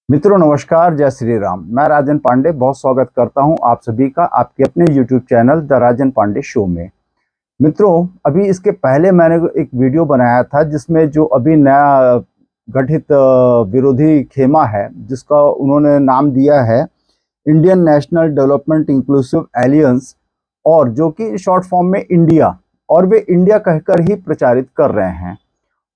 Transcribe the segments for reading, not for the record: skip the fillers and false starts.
मित्रों नमस्कार, जय श्री राम। मैं राजन पांडे बहुत स्वागत करता हूं आप सभी का आपके अपने YouTube channel the Rajan Pandey show में। मित्रों, अभी इसके पहले मैंने एक वीडियो बनाया था जिसमें जो अभी नया गठित विरोधी खेमा है जिसका उन्होंने नाम दिया है Indian national development inclusive aliens, और जो कि शॉर्ट फॉर्म में इंडिया, और वे इंडिया कहकर ही प्रचारित कर रहे हैं।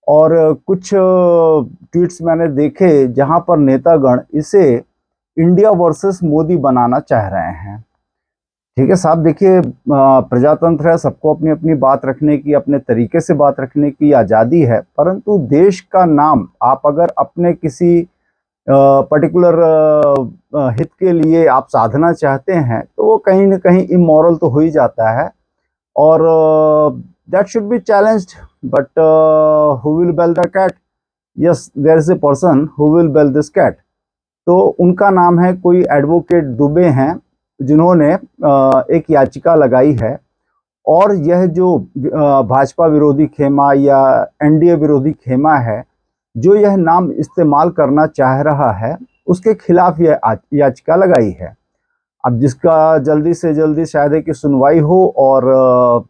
और कुछ ट्वीट्स मैंने देखे जहां पर नेतागण इसे इंडिया वर्सेस मोदी बनाना चाह रहे हैं। ठीक है साहब, देखिए, प्रजातंत्र है, सबको अपनी अपनी बात रखने की, अपने तरीके से बात रखने की आज़ादी है, परंतु देश का नाम आप अगर अपने किसी पर्टिकुलर हित के लिए आप साधना चाहते हैं तो वो कहीं ना कहीं इमोरल तो हो ही जाता है। और that should be challenged, but who will bell the cat? Yes, there is a person who will bell this cat. तो उनका नाम है, कोई एडवोकेट दुबे हैं, जिन्होंने एक याचिका लगाई है। और यह जो भाजपा विरोधी खेमा या एनडीए विरोधी खेमा है जो यह नाम इस्तेमाल करना चाह रहा है, उसके खिलाफ यह याचिका लगाई है। अब जिसका जल्दी से जल्दी शायद है कि सुनवाई हो, और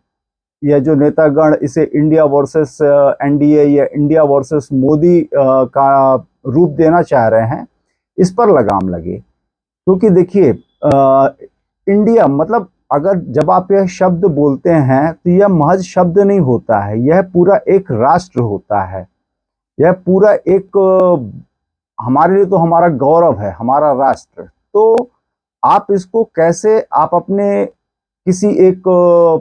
यह जो नेतागण इसे इंडिया वर्सेस एनडीए या इंडिया वर्सेस मोदी का रूप देना चाह रहे हैं, इस पर लगाम लगे। क्योंकि देखिए, इंडिया मतलब, अगर जब आप यह शब्द बोलते हैं तो यह महज शब्द नहीं होता है, यह पूरा एक राष्ट्र होता है। यह पूरा एक हमारे लिए तो हमारा गौरव है, हमारा राष्ट्र। तो आप इसको कैसे आप अपने किसी एक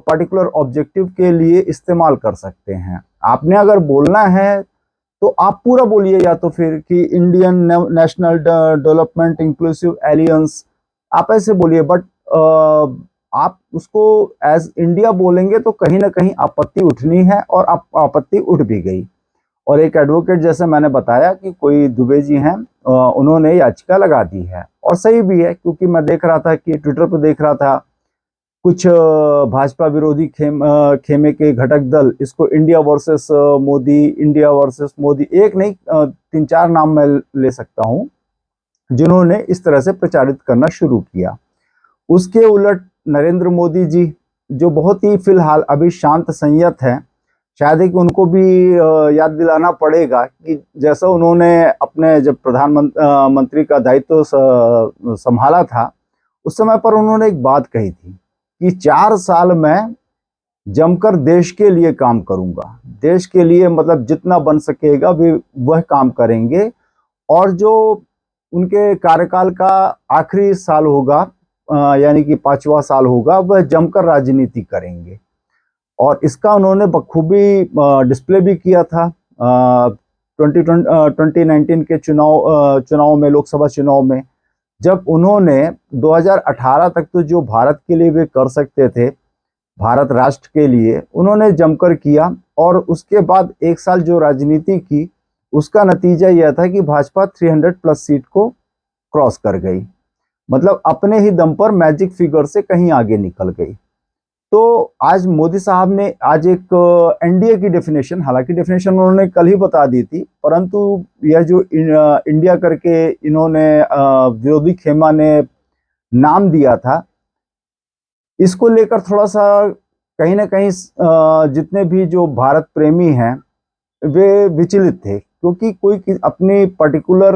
पर्टिकुलर ऑब्जेक्टिव के लिए इस्तेमाल कर सकते हैं? आपने अगर बोलना है तो आप पूरा बोलिए, या तो फिर कि Indian national development inclusive aliens, आप ऐसे बोलिए। बट आप उसको एज इंडिया बोलेंगे तो कहीं ना कहीं आपत्ति उठनी है, और आपत्ति उठ भी गई। और एक एडवोकेट, जैसे मैंने बताया कि कोई दुबे जी हैं, उन्होंने याचिका लगा दी है, और सही भी है। क्योंकि मैं देख रहा था कि ट्विटर पर देख रहा था कुछ भाजपा विरोधी खेमे के घटक दल इसको India versus Modi, India versus Modi, एक नहीं, 3-4 नाम मैं ले सकता हूं, जिन्होंने इस तरह से प्रचारित करना शुरू किया। उसके उलट नरेंद्र मोदी जी, जो बहुत ही फिलहाल अभी शांत संयत है, शायद है कि उनको भी याद दिलाना पड़ेगा कि जैसा उन्होंने अपने जब प्रधानमंत्री का दायित्व संभाला था, उस समय पर उन्होंने एक बात कही थी कि 4 साल में जमकर देश के लिए काम करूंगा। देश के लिए मतलब जितना बन सकेगा वे वह काम करेंगे, और जो उनके कार्यकाल का आखिरी साल होगा, यानी कि 5वां साल होगा, वह जमकर राजनीति करेंगे। और इसका उन्होंने बखूबी डिस्प्ले भी किया था 2019 के चुनाव में, लोकसभा चुनाव में, जब उन्होंने 2018 तक तो जो भारत के लिए वे कर सकते थे, भारत राष्ट्र के लिए, उन्होंने जमकर किया। और उसके बाद 1 साल जो राजनीति की, उसका नतीजा यह था कि भाजपा 300 प्लस सीट को क्रॉस कर गई, मतलब अपने ही दम पर मैजिक फिगर से कहीं आगे निकल गई। तो आज मोदी साहब ने आज एक एनडीए की डेफिनेशन, हालांकि डेफिनेशन उन्होंने कल ही बता दी थी, परंतु यह जो इंडिया करके इन्होंने विरोधी खेमा ने नाम दिया था, इसको लेकर थोड़ा सा कहीं ना कहीं जितने भी जो भारत प्रेमी हैं वे विचलित थे। क्योंकि कोई अपनी पर्टिकुलर,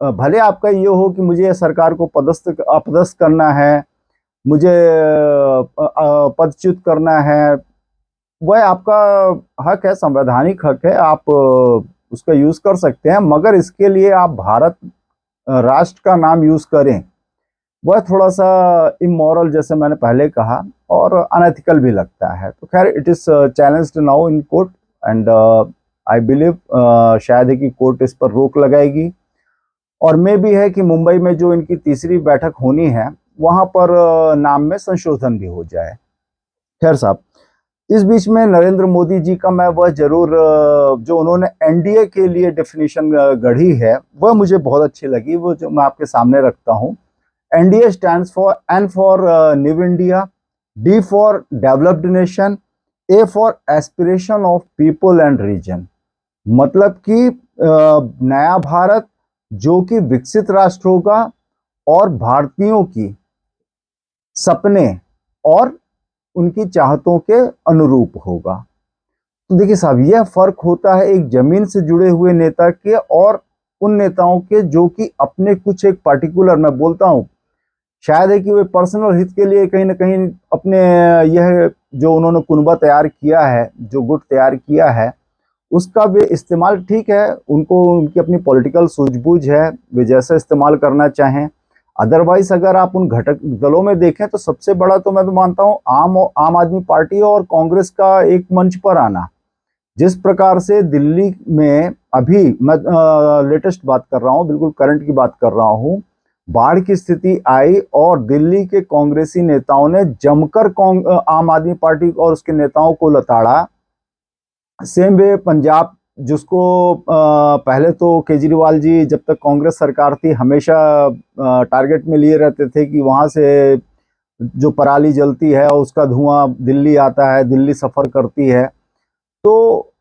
भले आपका ये हो कि मुझे सरकार को अपदस्थ करना है, मुझे पदच्युत करना है, वह आपका हक है, संवैधानिक हक है, आप उसका यूज कर सकते हैं। मगर इसके लिए आप भारत राष्ट्र का नाम यूज करें, वह थोड़ा सा इमोरल, जैसे मैंने पहले कहा, और अनएथिकल भी लगता है। तो खैर, it is challenged now in court, and I believe शायद है कि कोर्ट इस पर रोक लगाएगी। और मे भी है कि मुंबई में जो इनकी तीसरी बैठक होनी है, वहां पर नाम में संशोधन भी हो जाए। खैर साहब, इस बीच में नरेंद्र मोदी जी का मैं वह जरूर, जो उन्होंने एनडीए के लिए डेफिनेशन गढ़ी है, वह मुझे बहुत अच्छी लगी, वो जो मैं आपके सामने रखता हूँ। NDA stands for, N for new India, D for developed nation, A for aspiration of people and region. मतलब कि नया भारत, जो कि विकसित राष्ट्र होगा और भारतीयों की सपने और उनकी चाहतों के अनुरूप होगा। तो देखिए साहब, यह फर्क होता है एक जमीन से जुड़े हुए नेता के और उन नेताओं के जो कि अपने कुछ एक पार्टिकुलर, मैं बोलता हूं शायद है कि वे पर्सनल हित के लिए कहीं ना कहीं अपने यह जो उन्होंने कुनबा तैयार किया है, जो गुट तैयार किया है, उसका वे इस्तेमाल ठीक है, उनको उनकी अपनी पॉलिटिकल सूझबूझ है, वे जैसा इस्तेमाल करना चाहें। अदरवाइज अगर आप उन घटक दलों में देखें तो सबसे बड़ा तो मैं तो मानता हूं आम आदमी पार्टी और कांग्रेस का एक मंच पर आना। जिस प्रकार से दिल्ली में अभी मैं लेटेस्ट बात कर रहा हूं, बिल्कुल करंट की बात कर रहा हूं, बाढ़ की स्थिति आई और दिल्ली के कांग्रेसी नेताओं ने जमकर आम आदमी पार्टी और उसके नेताओं को लताड़ा। सेम वे पंजाब, जिसको पहले तो केजरीवाल जी जब तक कांग्रेस सरकार थी हमेशा टारगेट में लिए रहते थे कि वहां से जो पराली जलती है उसका धुआं दिल्ली आता है, दिल्ली सफर करती है। तो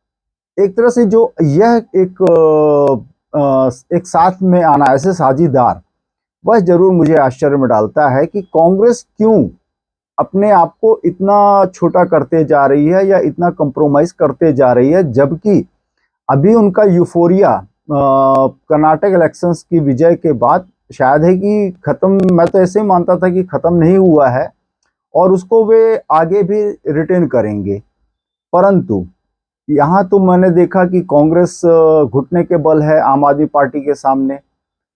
एक तरह से जो यह एक साथ में आना, ऐसे साझीदार, वह जरूर मुझे आश्चर्य में डालता है कि कांग्रेस क्यों अपने आप को इतना छोटा करते जा रही है या इतना कंप्रोमाइज करते जा रही है, जबकि अभी उनका यूफोरिया कर्नाटक इलेक्शंस की विजय के बाद शायद है कि खत्म, मैं तो ऐसे ही मानता था कि खत्म नहीं हुआ है और उसको वे आगे भी रिटेन करेंगे। परंतु यहाँ तो मैंने देखा कि कांग्रेस घुटने के बल है आम आदमी पार्टी के सामने।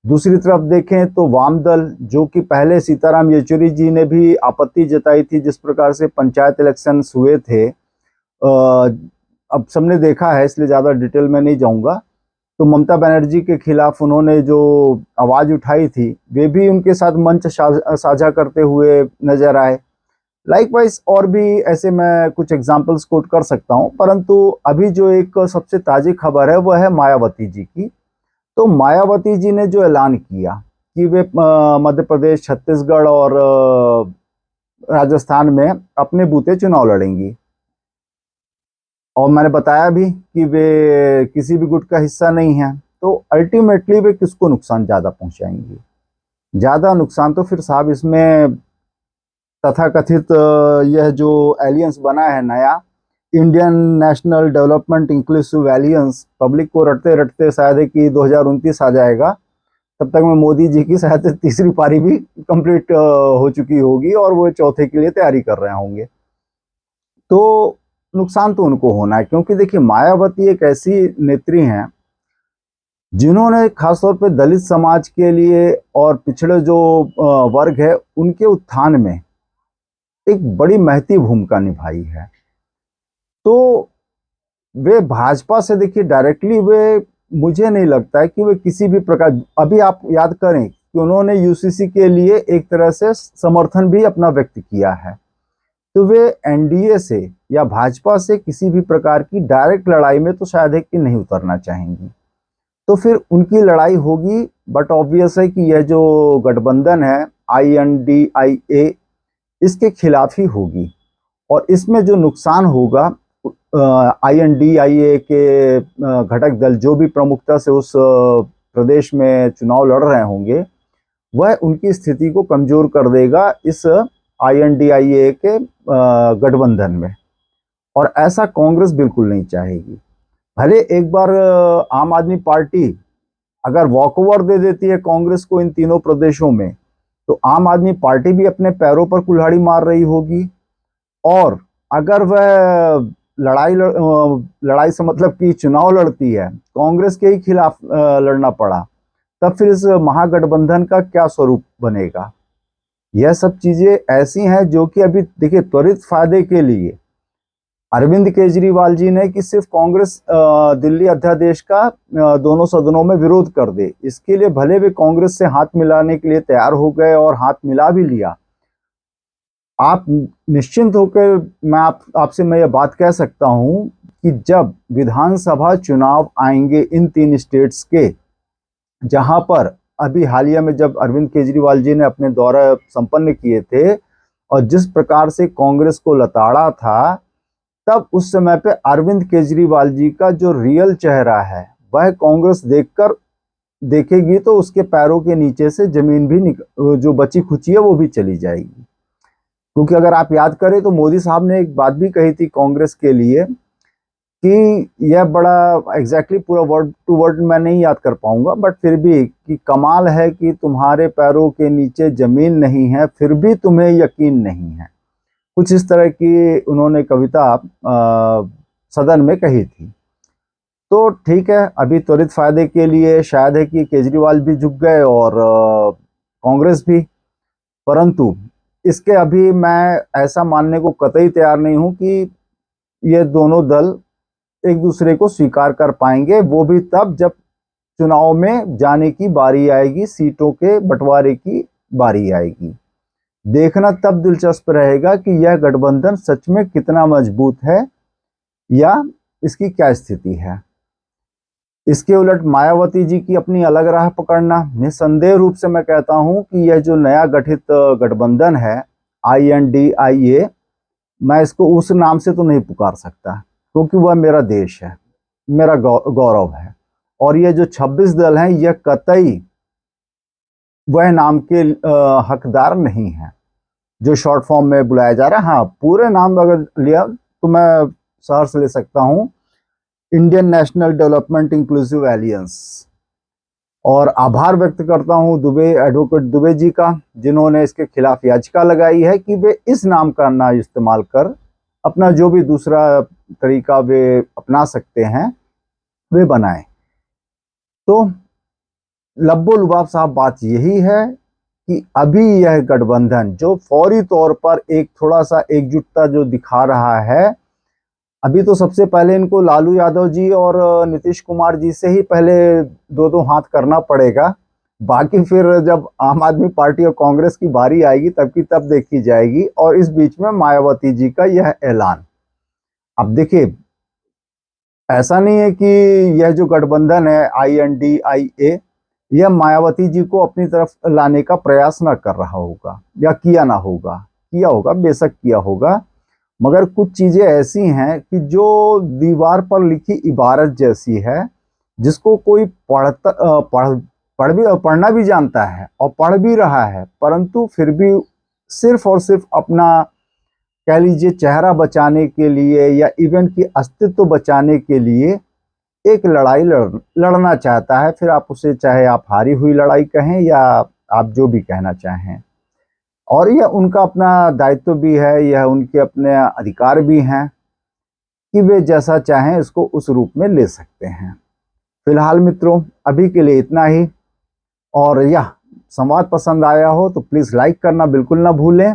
दूसरी तरफ देखें तो वाम दल, जो कि पहले सीताराम येचुरी जी ने भी आपत्ति जताई थी जिस प्रकार से पंचायत इलेक्शन हुए थे, अब सबने देखा है इसलिए ज़्यादा डिटेल में नहीं जाऊंगा। तो ममता बनर्जी के खिलाफ उन्होंने जो आवाज़ उठाई थी, वे भी उनके साथ मंच साझा करते हुए नजर आए। लाइकवाइज और भी ऐसे मैं कुछ एग्जांपल्स कोट कर सकता हूं, परंतु अभी जो एक सबसे ताज़ी खबर है वह है मायावती जी की। तो मायावती जी ने जो ऐलान किया कि वे मध्य प्रदेश, छत्तीसगढ़ और राजस्थान में अपने बूते चुनाव लड़ेंगी, और मैंने बताया भी कि वे किसी भी गुट का हिस्सा नहीं है, तो अल्टीमेटली वे किसको नुकसान ज़्यादा पहुंचाएंगी? ज़्यादा नुकसान तो फिर साहब इसमें तथाकथित यह जो एलियंस बना है नया, Indian national development inclusive aliens, public को रटते रटते शायद है कि 2029 आ जाएगा, तब तक में मोदी जी की शायद तीसरी पारी भी कंप्लीट हो चुकी होगी और वो चौथे के लिए तैयारी कर रहे होंगे। तो नुकसान तो उनको होना है, क्योंकि देखिए मायावती एक ऐसी नेत्री हैं जिन्होंने खासतौर पे दलित समाज के लिए और पिछड़े जो वर्ग है उनके उत्थान में एक बड़ी महती भूमिका निभाई है। तो वे भाजपा से देखिए डायरेक्टली वे, मुझे नहीं लगता है कि वे किसी भी प्रकार, अभी आप याद करें कि उन्होंने यूसीसी के लिए एक तरह से समर्थन भी अपना व्यक्त किया है। तो वे एनडीए से या भाजपा से किसी भी प्रकार की डायरेक्ट लड़ाई में तो शायद है कि नहीं उतरना चाहेंगी। तो फिर उनकी लड़ाई होगी, बट ऑब्वियस है कि यह जो गठबंधन है INDIA, इसके खिलाफ ही होगी। और इसमें जो नुकसान होगा, INDIA के घटक दल जो भी प्रमुखता से उस प्रदेश में चुनाव लड़ रहे होंगे, वह उनकी स्थिति को कमजोर कर देगा इस INDIA के गठबंधन में, और ऐसा कांग्रेस बिल्कुल नहीं चाहेगी। भले एक बार आम आदमी पार्टी अगर वॉकओवर दे देती है कांग्रेस को इन तीनों प्रदेशों में, तो आम आदमी पार्टी भी अपने पैरों पर कुल्हाड़ी मार रही होगी, और अगर वह लड़ाई से मतलब कि चुनाव लड़ती है, कांग्रेस के ही खिलाफ लड़ना पड़ा, तब फिर इस महागठबंधन का क्या स्वरूप बनेगा? यह सब चीजें ऐसी हैं जो कि अभी देखिए त्वरित फायदे के लिए अरविंद केजरीवाल जी ने कि सिर्फ कांग्रेस दिल्ली अध्यादेश का दोनों सदनों में विरोध कर दे, इसके लिए भले वे कांग्रेस से हाथ मिलाने के लिए तैयार हो गए और हाथ मिला भी लिया। आप निश्चिंत होकर आपसे मैं ये बात कह सकता हूं कि जब विधानसभा चुनाव आएंगे इन 3 स्टेट्स के, जहां पर अभी हालिया में जब अरविंद केजरीवाल जी ने अपने दौरा संपन्न किए थे और जिस प्रकार से कांग्रेस को लताड़ा था, तब उस समय पे अरविंद केजरीवाल जी का जो रियल चेहरा है वह कांग्रेस देखकर देखेगी तो उसके पैरों के नीचे से जमीन भी जो बची खुची है वो भी चली जाएगी। क्योंकि अगर आप याद करें तो मोदी साहब ने एक बात भी कही थी कांग्रेस के लिए कि यह बड़ा एग्जैक्टली पूरा वर्ड टू वर्ड मैं नहीं याद कर पाऊंगा, बट फिर भी कि कमाल है कि तुम्हारे पैरों के नीचे जमीन नहीं है फिर भी तुम्हें यकीन नहीं है। कुछ इस तरह की उन्होंने कविता सदन में कही थी। तो ठीक है, अभी त्वरित फायदे के लिए शायद है कि केजरीवाल भी झुक गए और कांग्रेस भी, परंतु इसके अभी मैं ऐसा मानने को कतई तैयार नहीं हूं कि ये दोनों दल एक दूसरे को स्वीकार कर पाएंगे, वो भी तब जब चुनाव में जाने की बारी आएगी, सीटों के बंटवारे की बारी आएगी। देखना तब दिलचस्प रहेगा कि यह गठबंधन सच में कितना मजबूत है या इसकी क्या स्थिति है। इसके उलट मायावती जी की अपनी अलग राह पकड़ना, निसंदेह रूप से मैं कहता हूं कि यह जो नया गठित गठबंधन है INDIA, मैं इसको उस नाम से तो नहीं पुकार सकता क्योंकि वह मेरा देश है, मेरा गौरव है। और ये जो 26 दल हैं यह कतई वह नाम के हकदार नहीं है जो शॉर्ट फॉर्म में बुलाया जा रहा है। हाँ, पूरे नाम अगर लिया तो मैं सहर्ष ले सकता हूं Indian national development inclusive aliens. और आभार व्यक्त करता हूं एडवोकेट दुबे जी का, जिन्होंने इसके खिलाफ याचिका लगाई है कि वे इस नाम का ना इस्तेमाल कर अपना जो भी दूसरा तरीका वे अपना सकते हैं वे बनाएं। तो लब्बो लुबाब साहब बात यही है कि अभी यह गठबंधन जो फौरी तौर पर एक थोड़ा सा एकजुटता जो दिखा रहा है, अभी तो सबसे पहले इनको लालू यादव जी और नीतीश कुमार जी से ही पहले दो दो हाथ करना पड़ेगा। बाकी फिर जब आम आदमी पार्टी और कांग्रेस की बारी आएगी तब की तब देखी जाएगी। और इस बीच में मायावती जी का यह ऐलान, अब देखिए ऐसा नहीं है कि यह जो गठबंधन है INDIA यह मायावती जी को अपनी तरफ लाने का प्रयास ना कर रहा होगा या किया ना होगा, किया होगा, बेशक किया होगा, मगर कुछ चीजें ऐसी हैं कि जो दीवार पर लिखी इबारत जैसी है, जिसको कोई पढ़ना भी जानता है और पढ़ भी रहा है, परंतु फिर भी सिर्फ और सिर्फ अपना कह लीजिए चेहरा बचाने के लिए या इवेंट की अस्तित्व बचाने के लिए एक लड़ाई लड़ना चाहता है। फिर आप उसे चाहे आप हारी हुई लड़ाई कहें या आप जो भी कहना चाहें, और यह उनका अपना दायित्व भी है, यह उनके अपने अधिकार भी हैं कि वे जैसा चाहें इसको उस रूप में ले सकते हैं। फिलहाल मित्रों अभी के लिए इतना ही, और यह संवाद पसंद आया हो तो प्लीज़ लाइक करना बिल्कुल ना भूलें,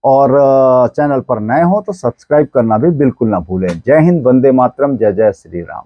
और चैनल पर नए हो तो सब्सक्राइब करना भी बिल्कुल ना भूलें। जय हिंद, वंदे मातरम, जय जय श्री राम।